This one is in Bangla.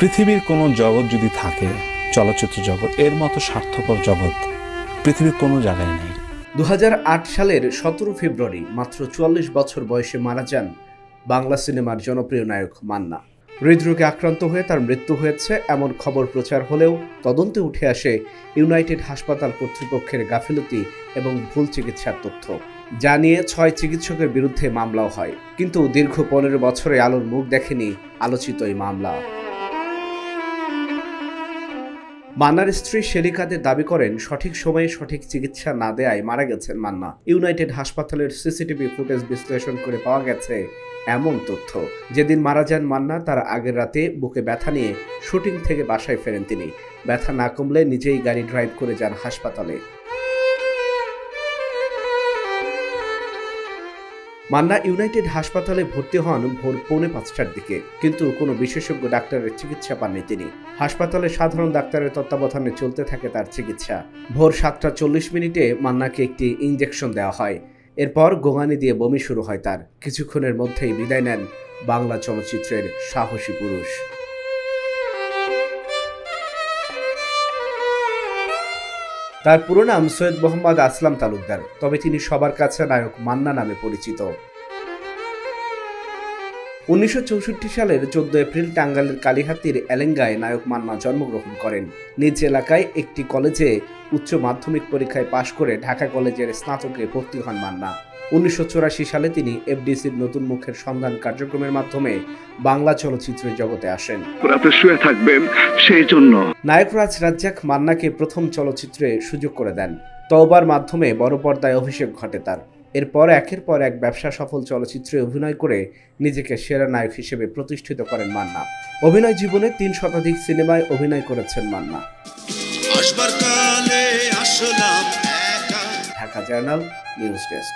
পৃথিবীর কোনো জগৎ যদি থাকে, চলচ্চিত্র জগৎ, এর মতো স্বার্থপর জগৎ পৃথিবীর কোনো জায়গায় নেই। 2008 সালের 17 ফেব্রুয়ারি মাত্র 44 বছর বয়সে মারা যান বাংলা সিনেমার জনপ্রিয় নায়ক মান্না। হৃদরোগে আক্রান্ত হয়ে তার মৃত্যু হয়েছে এমন খবর প্রচার হলেও তদন্তে উঠে আসে ইউনাইটেড হাসপাতাল কর্তৃপক্ষের গাফিলতি এবং ভুল চিকিৎসার তথ্য, যা নিয়ে 6 চিকিৎসকের বিরুদ্ধে মামলাও হয়। কিন্তু দীর্ঘ 15 বছরে আলোর মুখ দেখেনি আলোচিত এই মামলা। মান্নার স্ত্রী শেরিকাদের দাবি করেন, সঠিক সময়ে সঠিক চিকিৎসা না দেয়ায় মারা গেছেন মান্না। ইউনাইটেড হাসপাতালের সিসিটিভি ফুটেজ বিশ্লেষণ করে পাওয়া গেছে এমন তথ্য, যেদিন মারা যান মান্না তার আগের রাতে বুকে ব্যথা নিয়ে শুটিং থেকে বাসায় ফেরেন তিনি। ব্যথা না কমলে নিজেই গাড়ি ড্রাইভ করে যান হাসপাতালে। মান্না ইউনাইটেড হাসপাতালে ভর্তি হন ভোর 4:45টার দিকে, কিন্তু কোনো বিশেষজ্ঞ ডাক্তারের চিকিৎসা পাননি তিনি। হাসপাতালে সাধারণ ডাক্তারের তত্ত্বাবধানে চলতে থাকে তার চিকিৎসা। ভোর 7:40 মান্নাকে একটি ইঞ্জেকশন দেওয়া হয়। এরপর গোঙানি দিয়ে বমি শুরু হয় তার। কিছুক্ষণের মধ্যেই বিদায় নেন বাংলা চলচ্চিত্রের সাহসী পুরুষ। তার পুরো নাম সৈয়দ মোহাম্মদ আসলাম তালুকদার, তবে তিনি সবার কাছে নায়ক মান্না নামে পরিচিত। 1964 সালের 14 এপ্রিল টাঙ্গাইলের কালিহাতীর এলেঙ্গায় নায়ক মান্না জন্মগ্রহণ করেন। নিজ এলাকায় একটি কলেজে উচ্চ মাধ্যমিক পরীক্ষায় পাশ করে ঢাকা কলেজের স্নাতকে ভর্তি হন মান্না। 1984 সালে তিনি এফডিসির নতুন মুখের সন্ধান কার্যক্রমের মাধ্যমে বাংলা চলচ্চিত্রের জগতে আসেন। নায়ক রাজ রাজ্জাক মান্নাকে প্রথম চলচ্চিত্রে সুযোগ করে দেন। তওবার মাধ্যমে বড় পর্দায় অভিষেক ঘটে তার। এরপর একের পর এক ব্যবসা সফল চলচ্চিত্রে অভিনয় করে নিজেকে সেরা নায়ক হিসেবে প্রতিষ্ঠিত করেন মান্না। অভিনয় জীবনে 3 শতাধিক সিনেমায় অভিনয় করেছেন Manna. Dhaka journal news desk.